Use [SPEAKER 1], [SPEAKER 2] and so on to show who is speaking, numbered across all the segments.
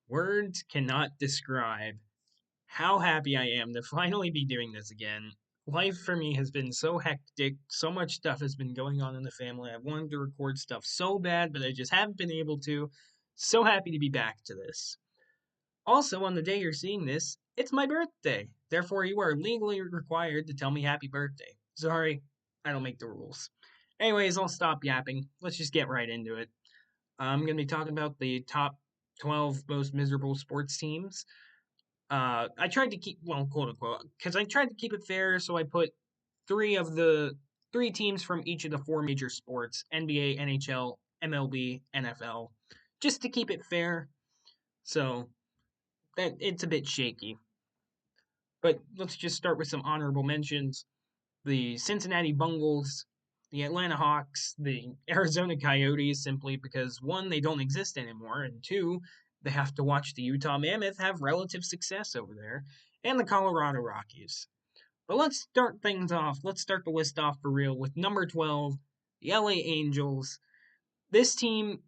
[SPEAKER 1] Words cannot describe how happy I am to finally be doing this again. Life for me has been so hectic. So much stuff has been going on in the family. I've wanted to record stuff so bad, but I just haven't been able to. So happy to be back to this. Also, on the day you're seeing this, it's my birthday. Therefore, you are legally required to tell me happy birthday. Sorry, I don't make the rules. Anyways, I'll stop yapping. Let's just get right into it. I'm going to be talking about the top 12 most miserable sports teams. I tried to keep, well, quote unquote, because I tried to keep it fair, so I put three teams from each of the four major sports: NBA, NHL, MLB, NFL, just to keep it fair. So that it's a bit shaky. But let's just start with some honorable mentions: the Cincinnati Bungles, the Atlanta Hawks, the Arizona Coyotes, simply because one, they don't exist anymore, and two, they have to watch the Utah Mammoth have relative success over there, and the Colorado Rockies. But let's start things off. Let's start the list off for real with number 12, the LA Angels. This team,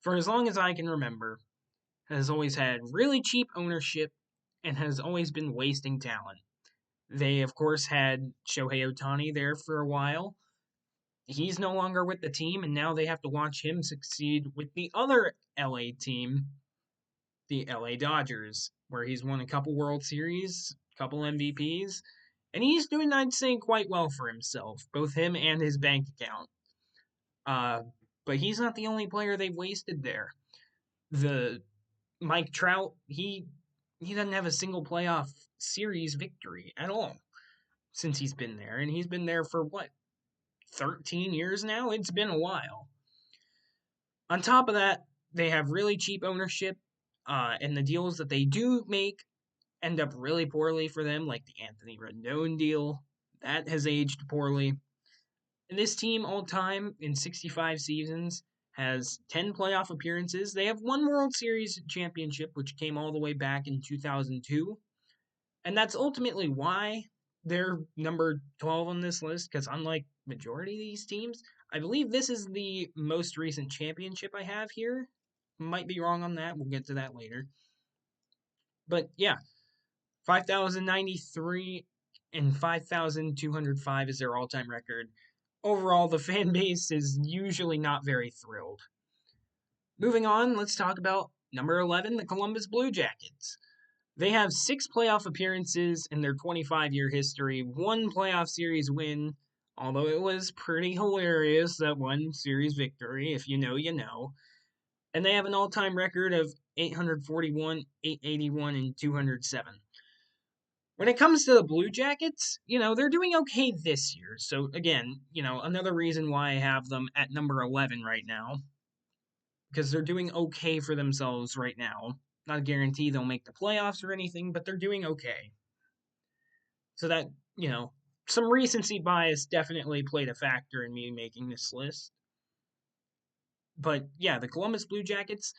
[SPEAKER 1] for as long as I can remember, has always had really cheap ownership and has always been wasting talent. They, of course, had Shohei Ohtani there for a while. He's no longer with the team, and now they have to watch him succeed with the other LA team, the LA Dodgers, where he's won a couple World Series, a couple MVPs, and he's doing, I'd say, quite well for himself, both him and his bank account. Uh, but he's not the only player they've wasted there. The Mike Trout, he doesn't have a single playoff series victory at all since he's been there, and he's been there for what, 13 years now? It's been a while. On top of that, they have really cheap ownership, and the deals that they do make end up really poorly for them, like the Anthony Rendon deal. That has aged poorly. And this team, all time, in 65 seasons, has 10 playoff appearances. They have one World Series championship, which came all the way back in 2002. And that's ultimately why they're number 12 on this list, because unlike majority of these teams, I believe this is the most recent championship I have here. Might be wrong on that. We'll get to that later. But yeah, 5,093 and 5,205 is their all time record. Overall, the fan base is usually not very thrilled. Moving on, let's talk about number 11, the Columbus Blue Jackets. They have 6 playoff appearances in their 25-year history, one playoff series win, although it was pretty hilarious, that one series victory. If you know, you know. And they have an all time record of 841, 881, and 207. When it comes to the Blue Jackets, they're doing okay this year. So, again, another reason why I have them at number 11 right now, because they're doing okay for themselves right now. Not a guarantee they'll make the playoffs or anything, but they're doing okay. So that, you know, some recency bias definitely played a factor in me making this list. But yeah, the Columbus Blue Jackets,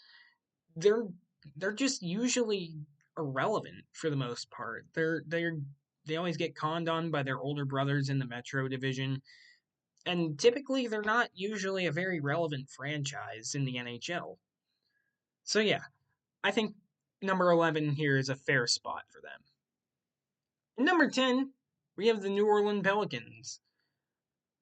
[SPEAKER 1] they're they're just usually irrelevant for the most part. They always get conned on by their older brothers in the Metro division, and typically they're not usually a very relevant franchise in the NHL. So yeah, I think number 11 here is a fair spot for them. Number 10, we have the New Orleans Pelicans.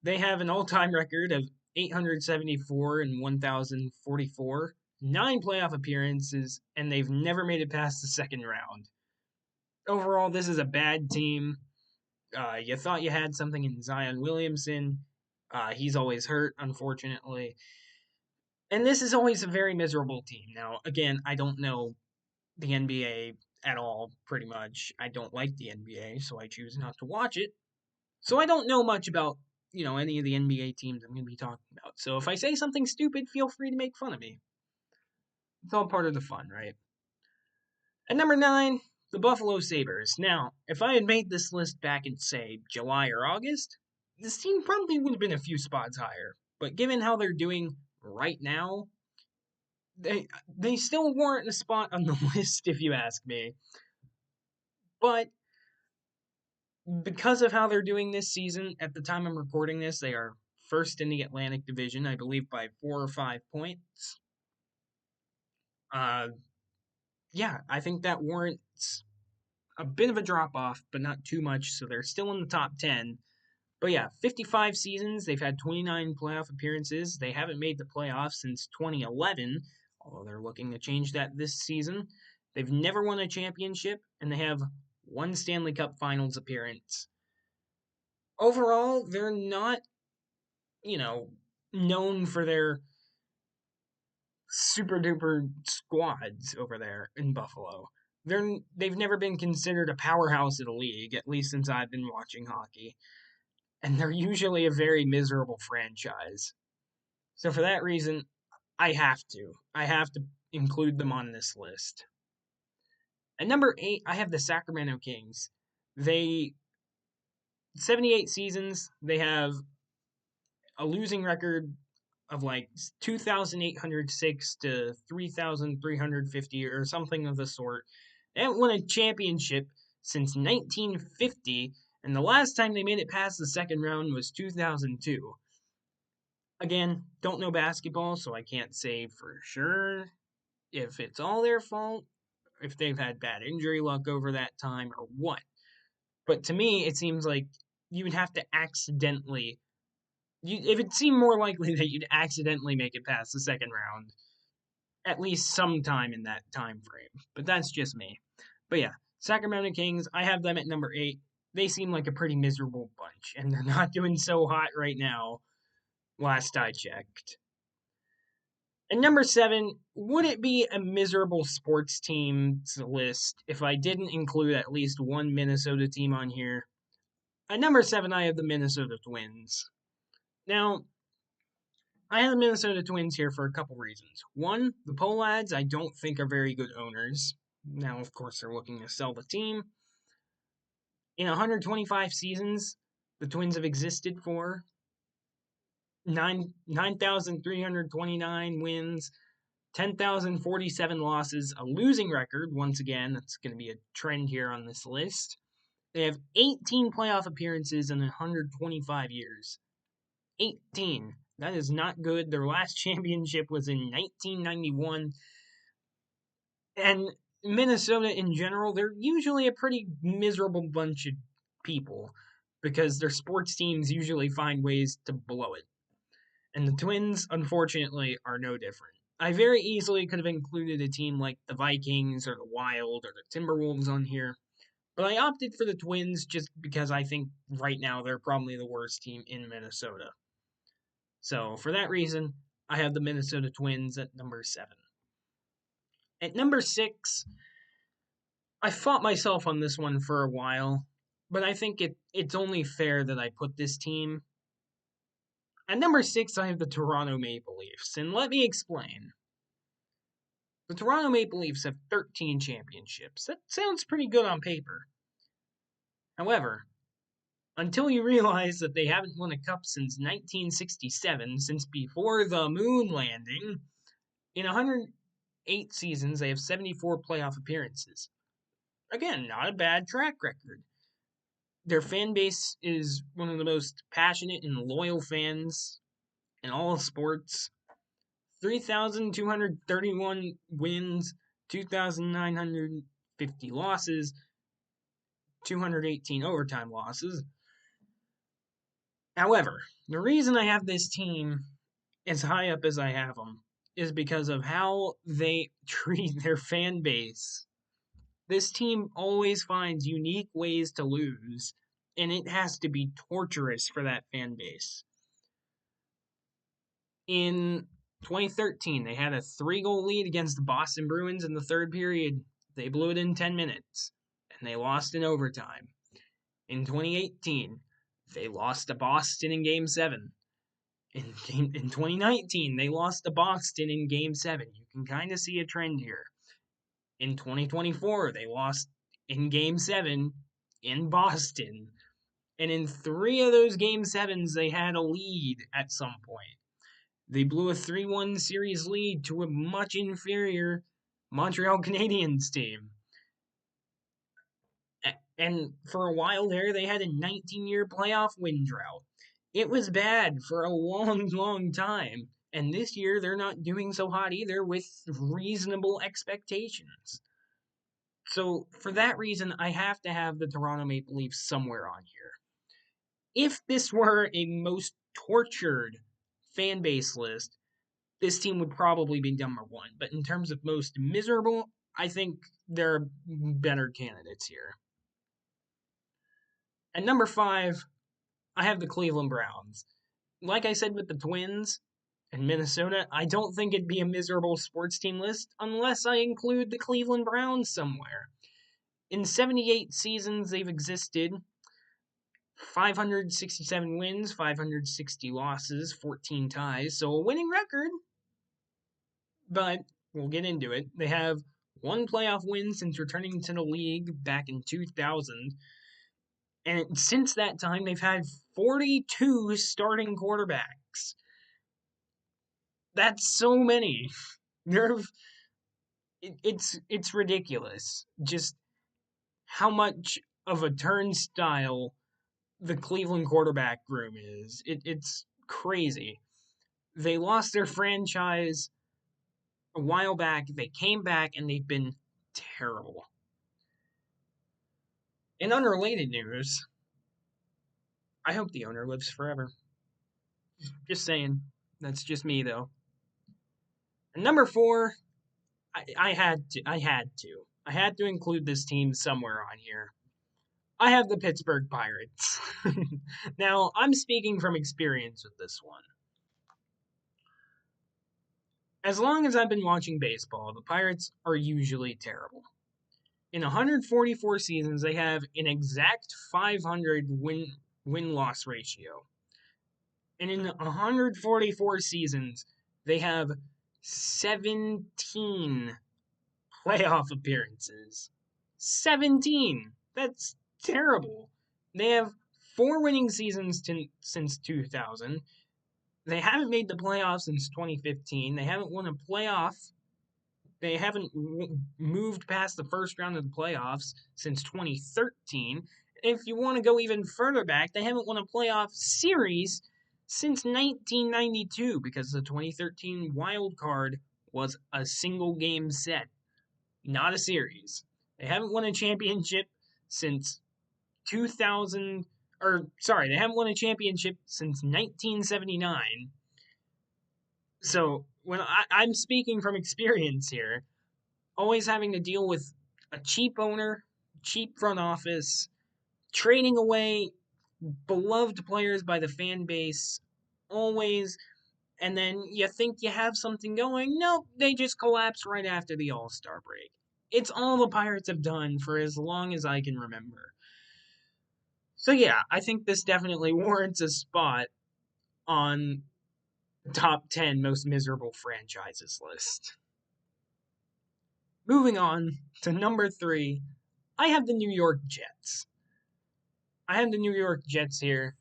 [SPEAKER 1] They have an all time record of 874 and 1,044, 9 playoff appearances, and they've never made it past the second round. Overall, this is a bad team. You thought you had something in Zion Williamson. He's always hurt, unfortunately. And this is always a very miserable team. Now, again, I don't know the NBA at all, pretty much. I don't like the NBA, so I choose not to watch it. So I don't know much about, any of the NBA teams I'm going to be talking about. So if I say something stupid, feel free to make fun of me. It's all part of the fun, right? At number 9, the Buffalo Sabres. Now, if I had made this list back in, say, July or August, this team probably would have been a few spots higher. But given how they're doing right now, they still warrant a spot on the list, if you ask me. But because of how they're doing this season, at the time I'm recording this, they are first in the Atlantic Division, I believe by 4 or 5 points. Uh, yeah, I think that warrants a bit of a drop off, but not too much. So they're still in the top 10. But yeah, 55 seasons. They've had 29 playoff appearances. They haven't made the playoffs since 2011, although they're looking to change that this season. They've never won a championship, and they have one Stanley Cup Finals appearance. Overall, they're not, you know, known for their super duper squads over there in Buffalo. They've never been considered a powerhouse of the league, at least since I've been watching hockey. And they're usually a very miserable franchise. So for that reason, I have to. I have to include them on this list. At number 8, I have the Sacramento Kings. They 78 seasons, they have a losing record of like 2,806 to 3,350 or something of the sort. They haven't won a championship since 1950, and the last time they made it past the second round was 2002. Again, don't know basketball, so I can't say for sure if it's all their fault, if they've had bad injury luck over that time, or what. But to me, it seems like you would have to accidentally. It would seem more likely that you'd accidentally make it past the second round at least sometime in that time frame. But that's just me. But yeah, Sacramento Kings, I have them at number 8. They seem like a pretty miserable bunch, and they're not doing so hot right now, last I checked. And number 7, would it be a miserable sports teams list if I didn't include at least one Minnesota team on here? At number 7, I have the Minnesota Twins. Now, I have the Minnesota Twins here for a couple reasons. One, the Pohlads I don't think are very good owners. Now, of course, they're looking to sell the team. In 125 seasons, the Twins have existed for 9,329 wins, 10,047 losses, a losing record. Once again, that's going to be a trend here on this list. They have 18 playoff appearances in 125 years. 18. That is not good. Their last championship was in 1991. And Minnesota in general, they're usually a pretty miserable bunch of people because their sports teams usually find ways to blow it. And the Twins, unfortunately, are no different. I very easily could have included a team like the Vikings or the Wild or the Timberwolves on here, but I opted for the Twins just because I think right now they're probably the worst team in Minnesota. So for that reason, I have the Minnesota Twins at number 7. At number 6, I fought myself on this one for a while, but I think it's only fair that I put this team. At number 6, I have the Toronto Maple Leafs, and let me explain. The Toronto Maple Leafs have 13 championships. That sounds pretty good on paper. However, until you realize that they haven't won a cup since 1967, since before the moon landing, in 108 seasons, they have 74 playoff appearances. Again, not a bad track record. Their fan base is one of the most passionate and loyal fans in all of sports. 3,231 wins, 2,950 losses, 218 overtime losses. However, the reason I have this team as high up as I have them is because of how they treat their fan base. This team always finds unique ways to lose, and it has to be torturous for that fan base. In 2013, they had a 3-goal lead against the Boston Bruins in the third period. They blew it in 10 minutes, and they lost in overtime. In 2018, they lost to Boston in Game 7. In 2019, they lost to Boston in Game 7. You can kind of see a trend here. In 2024, they lost in Game 7 in Boston. And in 3 of those Game 7s, they had a lead at some point. They blew a 3-1 series lead to a much inferior Montreal Canadiens team. And for a while there, they had a 19-year playoff win drought. It was bad for a long, long time. And this year, they're not doing so hot either with reasonable expectations. So for that reason, I have to have the Toronto Maple Leafs somewhere on here. If this were a most tortured fan base list, this team would probably be number one. But in terms of most miserable, I think there are better candidates here. At number 5, I have the Cleveland Browns. Like I said with the Twins and Minnesota, I don't think it'd be a miserable sports team list unless I include the Cleveland Browns somewhere. In 78 seasons they've existed, 567 wins, 560 losses, 14 ties, so a winning record. But we'll get into it. They have one playoff win since returning to the league back in 2000. And since that time, they've had 42 starting quarterbacks. That's so many. It's ridiculous. Just how much of a turnstile the Cleveland quarterback room is. It's crazy. They lost their franchise a while back. They came back and they've been terrible. In unrelated news, I hope the owner lives forever. Just saying. That's just me though. And number 4, I had to include this team somewhere on here. I have the Pittsburgh Pirates. Now, I'm speaking from experience with this one. As long as I've been watching baseball, the Pirates are usually terrible. In 144 seasons, they have an exact 500 win-loss ratio. And in 144 seasons, they have 17 playoff appearances. 17! That's terrible. They have 4 winning seasons since 2000. They haven't made the playoffs since 2015. They haven't won a playoff. They haven't moved past the first round of the playoffs since 2013. If you want to go even further back, they haven't won a playoff series since 1992 because the 2013 wild card was a single game set, not a series. They haven't won a championship since 2000, they haven't won a championship since 1979. So when I'm speaking from experience here, always having to deal with a cheap owner, cheap front office, trading away beloved players by the fan base, always, and then you think you have something going. Nope, they just collapse right after the All-Star break. It's all the Pirates have done for as long as I can remember. So yeah, I think this definitely warrants a spot on top 10 most miserable franchises list. Moving on to number 3, I have the New York Jets. I have the New York Jets here.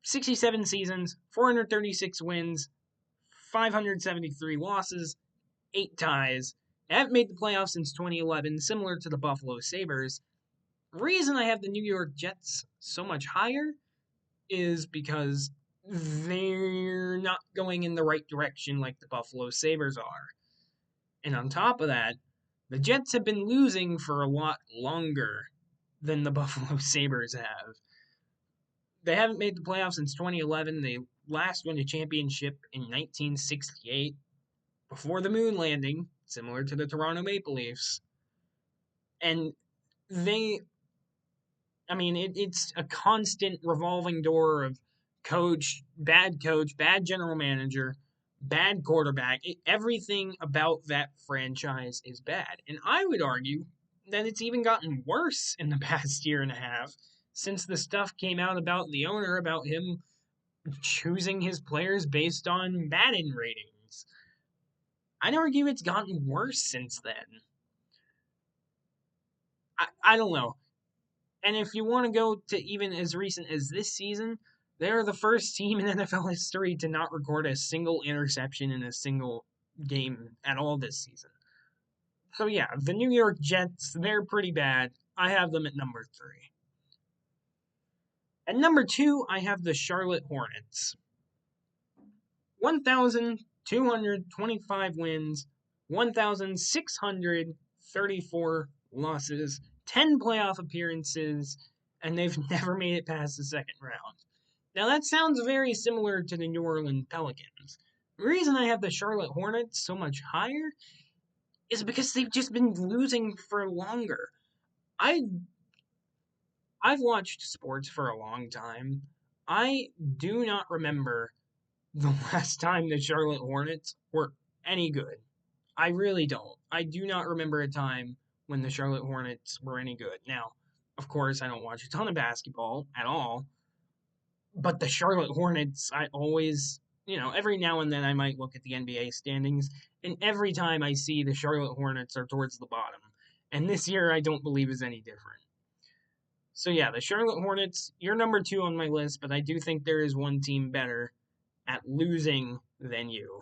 [SPEAKER 1] 67 seasons, 436 wins, 573 losses, 8 ties. They haven't made the playoffs since 2011, similar to the Buffalo Sabres. Reason I have the New York Jets so much higher is because they're not going in the right direction like the Buffalo Sabres are. And on top of that, the Jets have been losing for a lot longer than the Buffalo Sabres have. They haven't made the playoffs since 2011. They last won a championship in 1968 before the moon landing, similar to the Toronto Maple Leafs. And it's a constant revolving door of coach, bad general manager, bad quarterback. Everything about that franchise is bad. And I would argue that it's even gotten worse in the past year and a half since the stuff came out about the owner, about him choosing his players based on Madden ratings. I'd argue it's gotten worse since then. I don't know. And if you want to go to even as recent as this season, they're the first team in NFL history to not record a single interception in a single game at all this season. So yeah, the New York Jets, they're pretty bad. I have them at number 3. At number 2, I have the Charlotte Hornets. 1,225 wins, 1,634 losses, 10 playoff appearances, and they've never made it past the second round. Now, that sounds very similar to the New Orleans Pelicans. The reason I have the Charlotte Hornets so much higher is because they've just been losing for longer. I I've watched sports for a long time. I do not remember the last time the Charlotte Hornets were any good. I really don't. I do not remember a time when the Charlotte Hornets were any good. Now, of course, I don't watch a ton of basketball at all, but the Charlotte Hornets, I always, every now and then I might look at the NBA standings, and every time I see the Charlotte Hornets are towards the bottom. And this year, I don't believe is any different. So, yeah, the Charlotte Hornets, you're number two on my list, but I do think there is one team better at losing than you.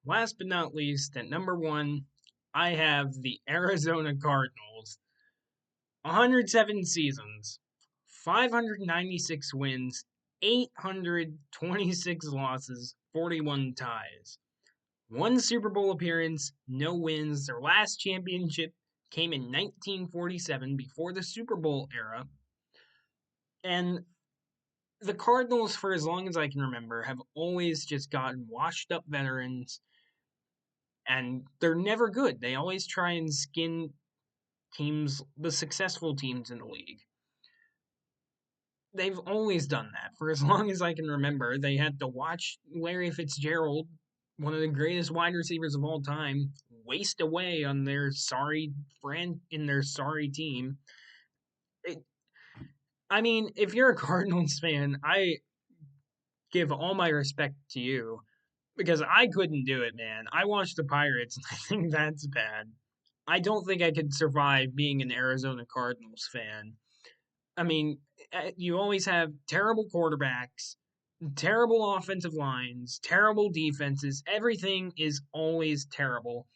[SPEAKER 1] Last but not least, at number one, I have the Arizona Cardinals. 107 seasons, 596 wins, 826 losses, 41 ties. One Super Bowl appearance, no wins. Their last championship came in 1947 before the Super Bowl era. And the Cardinals, for as long as I can remember, have always just gotten washed up veterans, and they're never good. They always try and skin teams, the successful teams in the league. They've always done that for as long as I can remember. They had to watch Larry Fitzgerald, one of the greatest wide receivers of all time, waste away on their sorry friend in their sorry team. It, I mean, if you're a Cardinals fan, I give all my respect to you because I couldn't do it, man. I watched the Pirates and I think that's bad. I don't think I could survive being an Arizona Cardinals fan. I mean, you always have terrible quarterbacks, terrible offensive lines, terrible defenses. Everything is always terrible.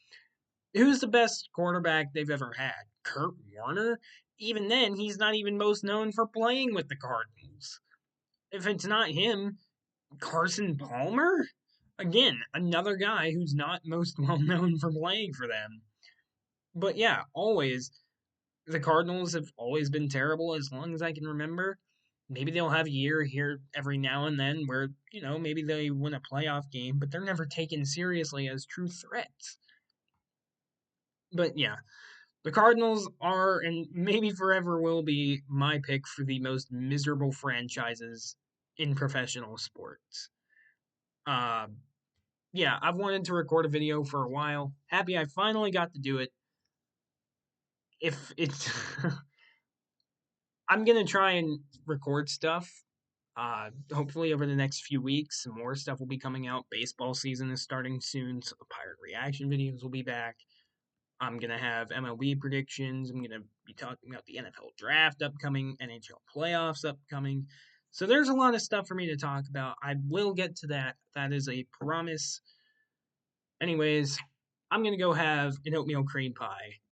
[SPEAKER 1] Who's the best quarterback they've ever had? Kurt Warner? Even then, he's not even most known for playing with the Cardinals. If it's not him, Carson Palmer? Again, another guy who's not most well known for playing for them. But yeah, always the Cardinals have always been terrible as long as I can remember. Maybe they'll have a year here every now and then where, maybe they win a playoff game, but they're never taken seriously as true threats. But yeah, the Cardinals are and maybe forever will be my pick for the most miserable franchises in professional sports. Uh, yeah, I've wanted to record a video for a while. Happy I finally got to do it. If it's I'm gonna try and record stuff. Hopefully over the next few weeks, some more stuff will be coming out. Baseball season is starting soon, so the Pirate reaction videos will be back. I'm gonna have MLB predictions. I'm gonna be talking about the NFL draft upcoming, NHL playoffs upcoming. So there's a lot of stuff for me to talk about. I will get to that. That is a promise. Anyways, I'm gonna go have an oatmeal cream pie.